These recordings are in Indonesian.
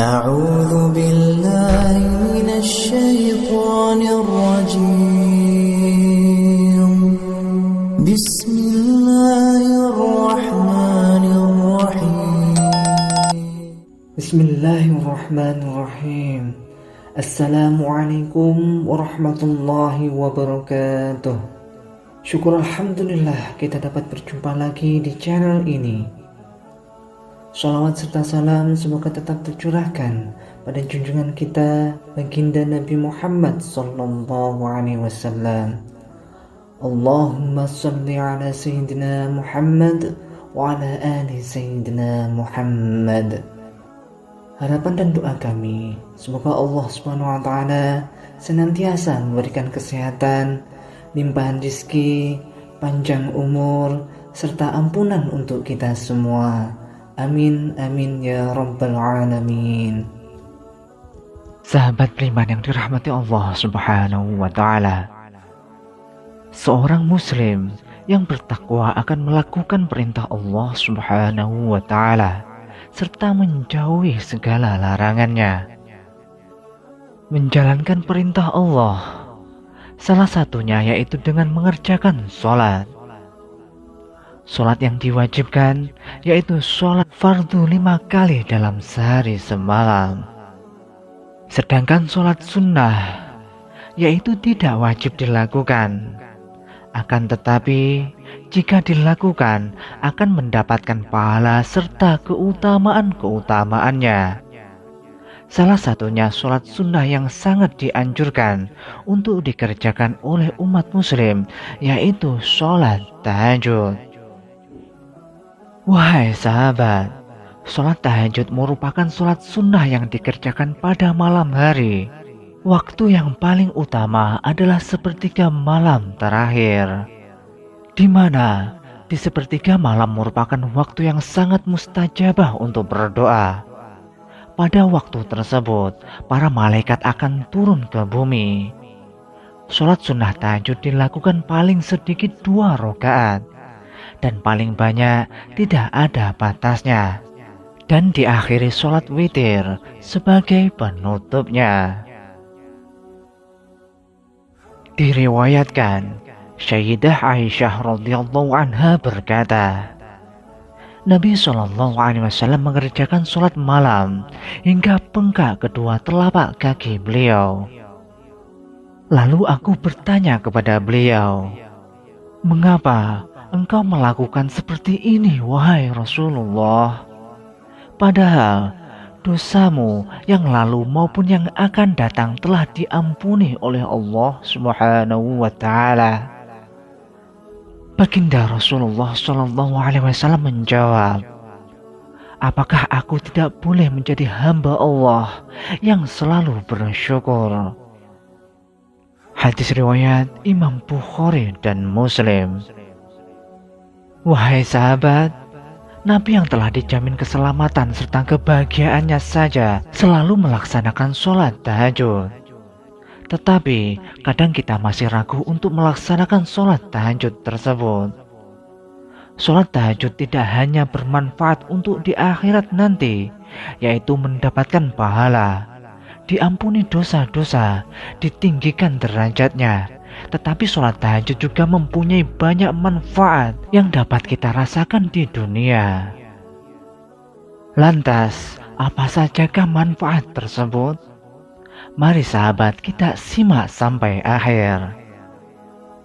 أعوذ بالله من الشيطان الرجيم بسم الله الرحمن الرحيم بسم الله الرحمن الرحيم. Assalamualaikum warahmatullahi wabarakatuh. Syukur alhamdulillah kita dapat berjumpa lagi di channel ini. Shalawat serta salam semoga tetap tercurahkan pada junjungan kita baginda Nabi Muhammad sallallahu alaihi wasallam. Allahumma shalli ala sayyidina Muhammad wa ala ali sayyidina Muhammad. Harapan dan doa kami, semoga Allah Subhanahu wa taala senantiasa memberikan kesehatan, limpahan rezeki, panjang umur, serta ampunan untuk kita semua. Amin amin ya rabbal alamin. Sahabat beriman yang dirahmati Allah Subhanahu wa taala, seorang muslim yang bertakwa akan melakukan perintah Allah Subhanahu wa taala serta menjauhi segala larangannya. Menjalankan perintah Allah, salah satunya yaitu dengan mengerjakan sholat. Sholat yang diwajibkan yaitu sholat fardu 5 kali dalam sehari semalam. Sedangkan sholat sunnah yaitu tidak wajib dilakukan. Akan tetapi jika dilakukan akan mendapatkan pahala serta keutamaan-keutamaannya. Salah satunya sholat sunnah yang sangat dianjurkan untuk dikerjakan oleh umat muslim yaitu sholat tahajud. Wahai sahabat, sholat tahajud merupakan sholat sunnah yang dikerjakan pada malam hari. Waktu yang paling utama adalah sepertiga malam terakhir, di mana di sepertiga malam merupakan waktu yang sangat mustajabah untuk berdoa. Pada waktu tersebut, para malaikat akan turun ke bumi. Sholat sunnah tahajud dilakukan paling sedikit 2 rakaat. Dan paling banyak tidak ada batasnya, dan diakhiri sholat witir sebagai penutupnya. Diriwayatkan Sayyidah Aisyah radhiyallahu anha berkata, Nabi Shallallahu alaihi wasallam mengerjakan sholat malam hingga bengkak kedua telapak kaki beliau. Lalu aku bertanya kepada beliau, "Mengapa engkau melakukan seperti ini, wahai Rasulullah? Padahal dosamu yang lalu maupun yang akan datang telah diampuni oleh Allah Subhanahu wa taala." Baginda Rasulullah Shallallahu alaihi wasallam menjawab, "Apakah aku tidak boleh menjadi hamba Allah yang selalu bersyukur?" Hadis riwayat Imam Bukhari dan Muslim. Wahai sahabat, Nabi yang telah dijamin keselamatan serta kebahagiaannya saja selalu melaksanakan sholat tahajud. Tetapi kadang kita masih ragu untuk melaksanakan sholat tahajud tersebut. Sholat tahajud tidak hanya bermanfaat untuk di akhirat nanti, yaitu mendapatkan pahala, diampuni dosa-dosa, ditinggikan derajatnya. Tetapi sholat tahajud juga mempunyai banyak manfaat yang dapat kita rasakan di dunia. Lantas, apa sajakah manfaat tersebut? Mari sahabat kita simak sampai akhir.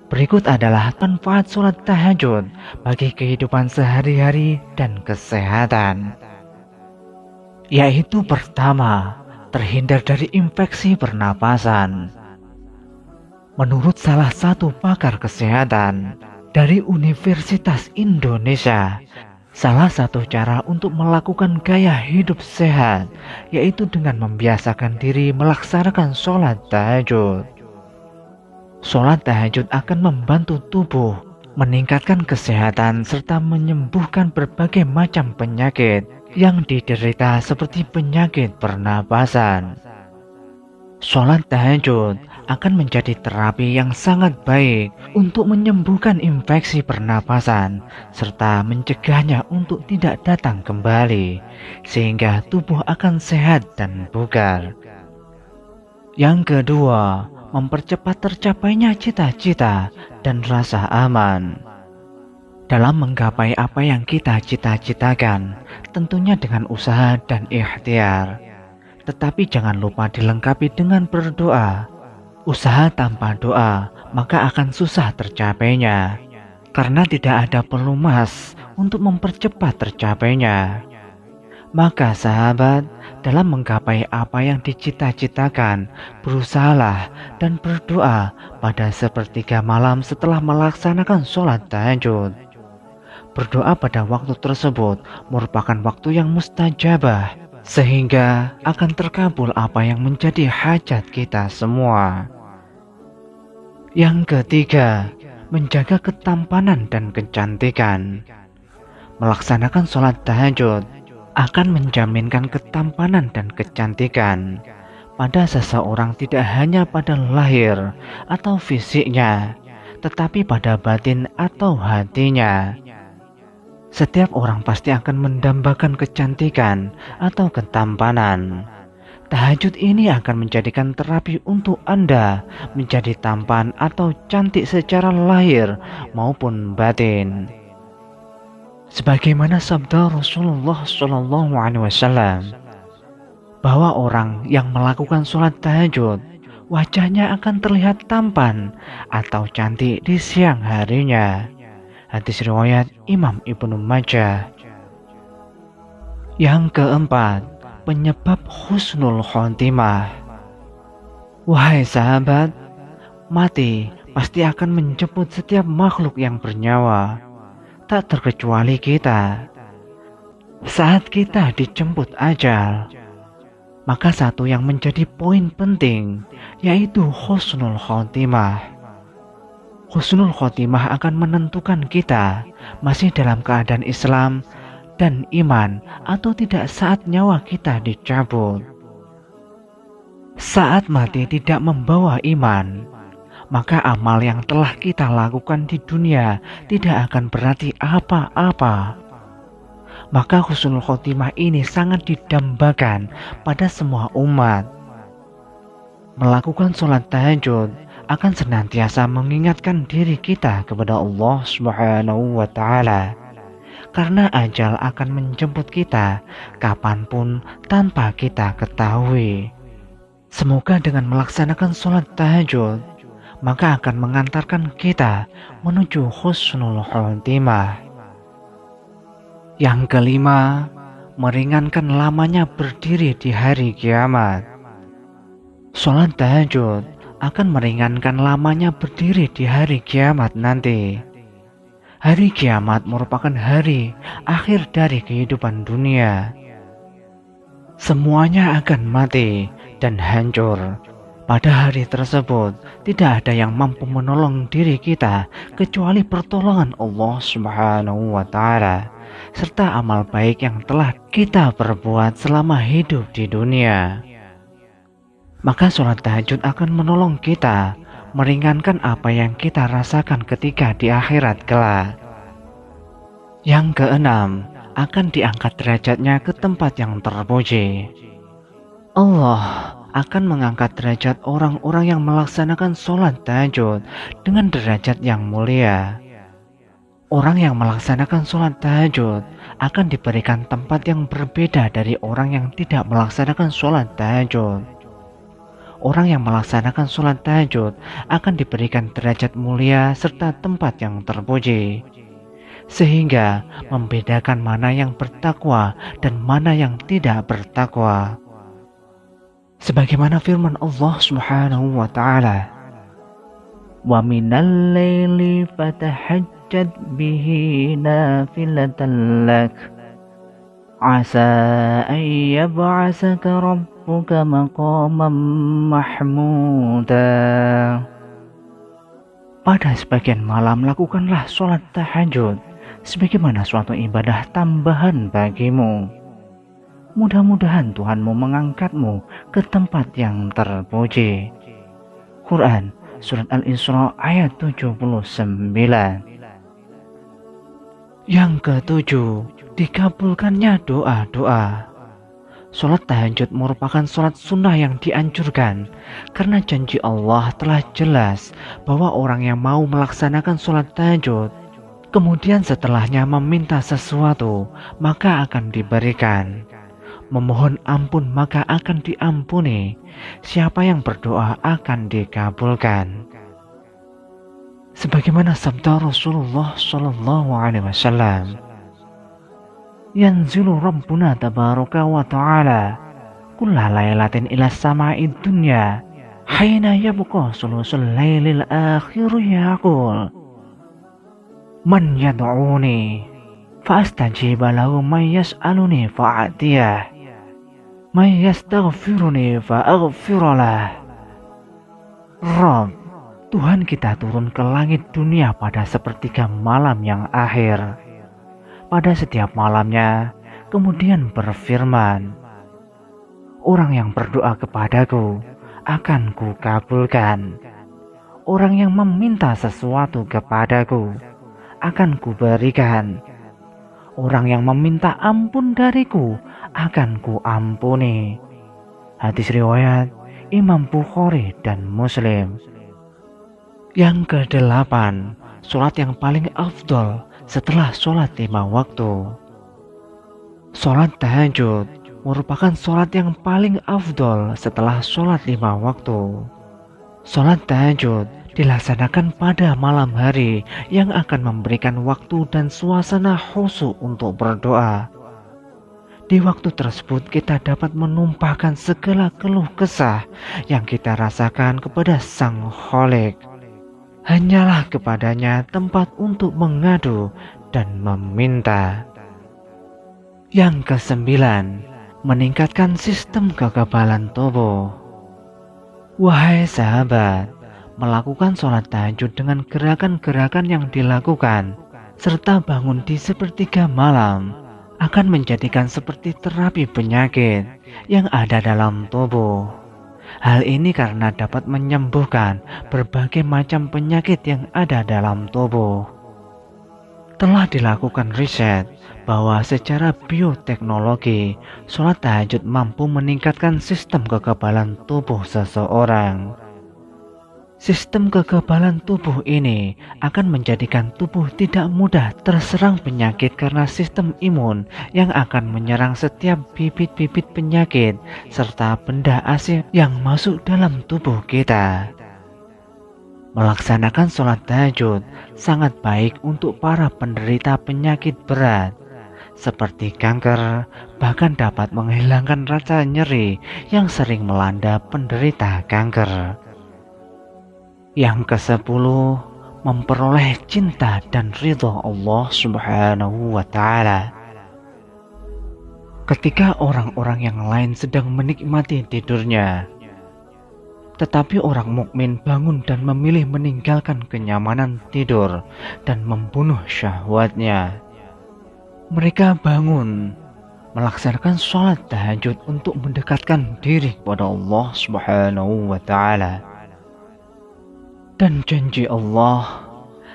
Berikut adalah manfaat sholat tahajud bagi kehidupan sehari-hari dan kesehatan. Yaitu pertama, terhindar dari infeksi pernapasan. Menurut salah satu pakar kesehatan dari Universitas Indonesia, salah satu cara untuk melakukan gaya hidup sehat yaitu dengan membiasakan diri melaksanakan sholat tahajud. Sholat tahajud akan membantu tubuh meningkatkan kesehatan serta menyembuhkan berbagai macam penyakit yang diderita seperti penyakit pernapasan. Sholat tahajud akan menjadi terapi yang sangat baik untuk menyembuhkan infeksi pernapasan serta mencegahnya untuk tidak datang kembali, sehingga tubuh akan sehat dan bugar. Yang kedua, mempercepat tercapainya cita-cita dan rasa aman. Dalam menggapai apa yang kita cita-citakan, tentunya dengan usaha dan ikhtiar. Tetapi jangan lupa dilengkapi dengan berdoa. Usaha tanpa doa, maka akan susah tercapainya. Karena tidak ada pelumas untuk mempercepat tercapainya. Maka sahabat, dalam menggapai apa yang dicita-citakan, berusahalah dan berdoa pada sepertiga malam setelah melaksanakan sholat tahajud. Berdoa pada waktu tersebut merupakan waktu yang mustajabah, sehingga akan terkabul apa yang menjadi hajat kita semua. Yang ketiga, menjaga ketampanan dan kecantikan. Melaksanakan sholat tahajud akan menjaminkan ketampanan dan kecantikan pada seseorang, tidak hanya pada lahir atau fisiknya, tetapi pada batin atau hatinya. Setiap orang pasti akan mendambakan kecantikan atau ketampanan. Tahajud ini akan menjadikan terapi untuk Anda menjadi tampan atau cantik secara lahir maupun batin. Sebagaimana sabda Rasulullah SAW, bahwa orang yang melakukan sholat tahajud, wajahnya akan terlihat tampan atau cantik di siang harinya. Hadis riwayat Imam Ibnu Majah. Yang keempat, penyebab husnul khotimah. Wahai sahabat, mati pasti akan menjemput setiap makhluk yang bernyawa, tak terkecuali kita. Saat kita dijemput ajal, maka satu yang menjadi poin penting yaitu husnul khotimah. Husnul khotimah akan menentukan kita masih dalam keadaan Islam dan iman atau tidak saat nyawa kita dicabut. Saat mati tidak membawa iman, maka amal yang telah kita lakukan di dunia tidak akan berarti apa-apa. Maka husnul khotimah ini sangat didambakan pada semua umat. Melakukan sholat tahajud akan senantiasa mengingatkan diri kita kepada Allah Subhanahu wa Ta'ala, karena ajal akan menjemput kita kapanpun tanpa kita ketahui. Semoga dengan melaksanakan sholat tahajud, maka akan mengantarkan kita menuju husnul khotimah. Yang kelima, meringankan lamanya berdiri di hari kiamat. Sholat tahajud akan meringankan lamanya berdiri di hari kiamat nanti. Hari kiamat merupakan hari akhir dari kehidupan dunia. Semuanya akan mati dan hancur. Pada hari tersebut tidak ada yang mampu menolong diri kita kecuali pertolongan Allah Subhanahu wa Ta'ala serta amal baik yang telah kita perbuat selama hidup di dunia. Maka sholat tahajud akan menolong kita meringankan apa yang kita rasakan ketika di akhirat kelak. Yang keenam, akan diangkat derajatnya ke tempat yang terpuji. Allah akan mengangkat derajat orang-orang yang melaksanakan sholat tahajud dengan derajat yang mulia. Orang yang melaksanakan sholat tahajud akan diberikan tempat yang berbeda dari orang yang tidak melaksanakan sholat tahajud. Orang yang melaksanakan sholat tahajud akan diberikan derajat mulia serta tempat yang terpuji, sehingga membedakan mana yang bertakwa dan mana yang tidak bertakwa. Sebagaimana firman Allah Subhanahu wa Ta'ala, "Wa minal laili fatahajjad bihi nafilatan lak, asa an yab'asaka rabbuka maqaman mahmuda." Pada sebagian malam lakukanlah sholat tahajud sebagaimana suatu ibadah tambahan bagimu. Mudah-mudahan Tuhanmu mengangkatmu ke tempat yang terpuji. Quran Surat Al-Isra ayat 79. Yang ketujuh, dikabulkannya doa-doa. Sholat tahajud merupakan sholat sunnah yang dianjurkan karena janji Allah telah jelas bahwa orang yang mau melaksanakan sholat tahajud kemudian setelahnya meminta sesuatu maka akan diberikan, memohon ampun maka akan diampuni, siapa yang berdoa akan dikabulkan. Sebagaimana sabda Rasulullah SAW, yanzilu Rabbuna tabaraka wa ta'ala kulla laylatin ila sama'id dunya hayna yabqa sulusul laylil akhir yaqul man yad'uni fa'astajiba lahu man yas'aluni fa'atiyah man yastaghfiruni fa'aghfiralah. Rabb, Tuhan kita turun ke langit dunia pada sepertiga malam yang akhir. Pada setiap malamnya, kemudian berfirman, orang yang berdoa kepadaku akan kukabulkan. Orang yang meminta sesuatu kepadaku akan kuberikan. Orang yang meminta ampun dariku akan kuampuni. Hadis riwayat Imam Bukhari dan Muslim. Yang kedelapan, sholat yang paling afdol setelah sholat 5 waktu. Sholat tahajud merupakan sholat yang paling afdol setelah sholat 5 waktu. Sholat tahajud dilaksanakan pada malam hari yang akan memberikan waktu dan suasana khusyuk untuk berdoa. Di waktu tersebut kita dapat menumpahkan segala keluh kesah yang kita rasakan kepada Sang Khalik. Hanyalah kepadanya tempat untuk mengadu dan meminta. Yang kesembilan, meningkatkan sistem kekebalan tubuh. Wahai sahabat, melakukan sholat tahajud dengan gerakan-gerakan yang dilakukan serta bangun di sepertiga malam akan menjadikan seperti terapi penyakit yang ada dalam tubuh. Hal ini karena dapat menyembuhkan berbagai macam penyakit yang ada dalam tubuh. Telah dilakukan riset bahwa secara bioteknologi, sholat tahajud mampu meningkatkan sistem kekebalan tubuh seseorang. Sistem kekebalan tubuh ini akan menjadikan tubuh tidak mudah terserang penyakit karena sistem imun yang akan menyerang setiap bibit-bibit penyakit serta benda asing yang masuk dalam tubuh kita. Melaksanakan sholat tahajud sangat baik untuk para penderita penyakit berat seperti kanker, bahkan dapat menghilangkan rasa nyeri yang sering melanda penderita kanker. Yang ke-10, memperoleh cinta dan ridho Allah Subhanahu wa Ta'ala. Ketika orang-orang yang lain sedang menikmati tidurnya, tetapi orang mukmin bangun dan memilih meninggalkan kenyamanan tidur dan membunuh syahwatnya. Mereka bangun, melaksanakan sholat tahajud untuk mendekatkan diri kepada Allah Subhanahu wa Ta'ala. Dan janji Allah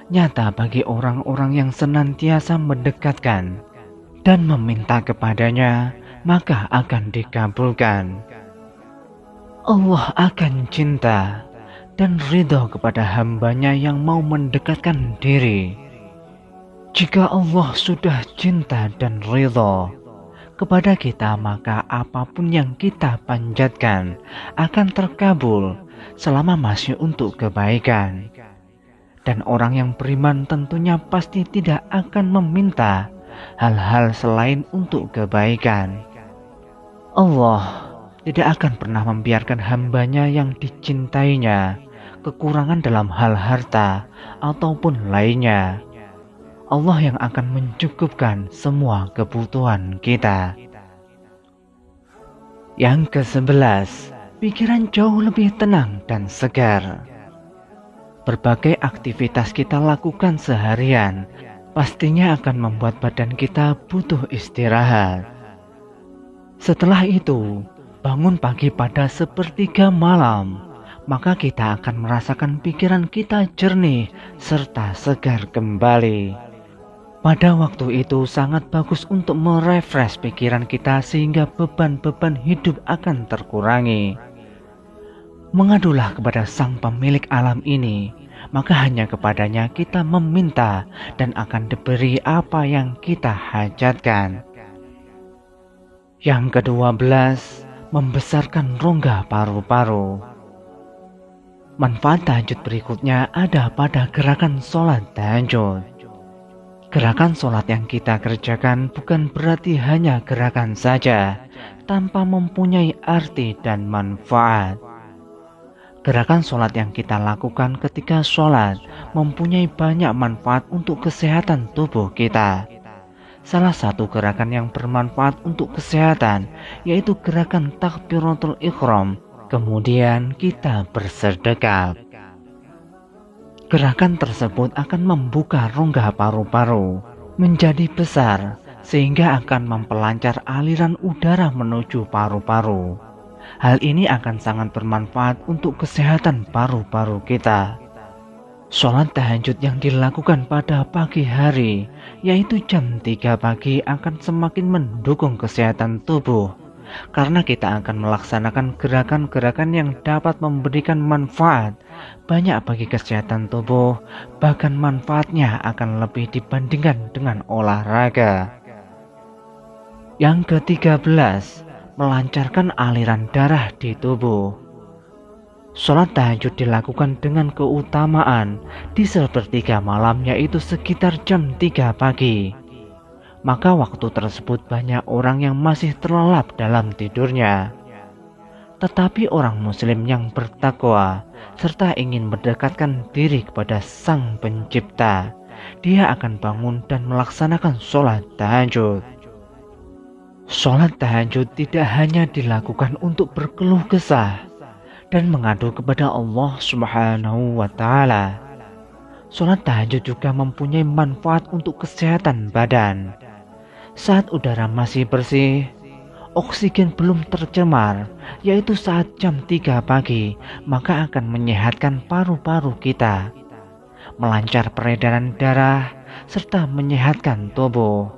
nyata bagi orang-orang yang senantiasa mendekatkan dan meminta kepadanya, maka akan dikabulkan. Allah akan cinta dan ridho kepada hambanya yang mau mendekatkan diri. Jika Allah sudah cinta dan ridho kepada kita, maka apapun yang kita panjatkan akan terkabul selama masih untuk kebaikan. Dan orang yang beriman tentunya pasti tidak akan meminta hal-hal selain untuk kebaikan. Allah tidak akan pernah membiarkan hambanya yang dicintainya kekurangan dalam hal harta ataupun lainnya. Allah yang akan mencukupkan semua kebutuhan kita. Yang ke-11, pikiran jauh lebih tenang dan segar. Berbagai aktivitas kita lakukan seharian pastinya akan membuat badan kita butuh istirahat. Setelah itu, Bangun pagi pada sepertiga malam, maka kita akan merasakan pikiran kita jernih serta segar kembali. Pada waktu itu sangat bagus untuk merefresh pikiran kita sehingga beban-beban hidup akan terkurangi. Mengadulah kepada Sang Pemilik alam ini, maka hanya kepadanya kita meminta dan akan diberi apa yang kita hajatkan. Yang ke-12, membesarkan rongga paru-paru. Manfaat tahajud berikutnya ada pada gerakan sholat tahajud. Gerakan sholat yang kita kerjakan bukan berarti hanya gerakan saja, tanpa mempunyai arti dan manfaat. Gerakan sholat yang kita lakukan ketika sholat mempunyai banyak manfaat untuk kesehatan tubuh kita. Salah satu gerakan yang bermanfaat untuk kesehatan yaitu gerakan takbiratul ihram, kemudian kita bersedekap. Gerakan tersebut akan membuka rongga paru-paru menjadi besar sehingga akan memperlancar aliran udara menuju paru-paru. Hal ini akan sangat bermanfaat untuk kesehatan paru-paru kita. Sholat tahajud yang dilakukan pada pagi hari, yaitu jam 3 pagi, akan semakin mendukung kesehatan tubuh, karena kita akan melaksanakan gerakan-gerakan yang dapat memberikan manfaat banyak bagi kesehatan tubuh, bahkan manfaatnya akan lebih dibandingkan dengan olahraga. Yang ke-13, melancarkan aliran darah di tubuh. Sholat tahajud dilakukan dengan keutamaan di sepertiga malam, yaitu sekitar jam 3 pagi. Maka waktu tersebut banyak orang yang masih terlelap dalam tidurnya. Tetapi orang muslim yang bertakwa serta ingin mendekatkan diri kepada Sang Pencipta, dia akan bangun dan melaksanakan sholat tahajud. Sholat tahajud tidak hanya dilakukan untuk berkeluh kesah dan mengadu kepada Allah Subhanahu wa Ta'ala. Sholat tahajud juga mempunyai manfaat untuk kesehatan badan. Saat udara masih bersih, oksigen belum tercemar, yaitu saat jam 3 pagi, maka akan menyehatkan paru-paru kita, melancar peredaran darah, serta menyehatkan tubuh.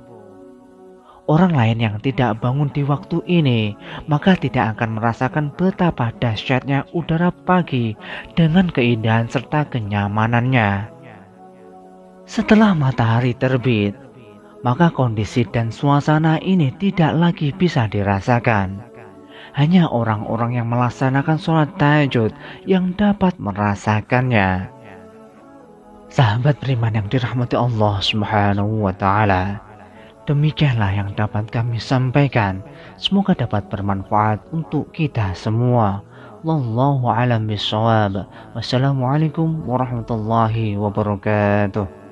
Orang lain yang tidak bangun di waktu ini, maka tidak akan merasakan betapa dahsyatnya udara pagi dengan keindahan serta kenyamanannya. Setelah matahari terbit, maka kondisi dan suasana ini tidak lagi bisa dirasakan. Hanya orang-orang yang melaksanakan sholat tahajud yang dapat merasakannya. Sahabat beriman yang dirahmati Allah Subhanahu wa Ta'ala, demikianlah yang dapat kami sampaikan. Semoga dapat bermanfaat untuk kita semua. Wallahu a'lam bishawab. Wassalamualaikum warahmatullahi wabarakatuh.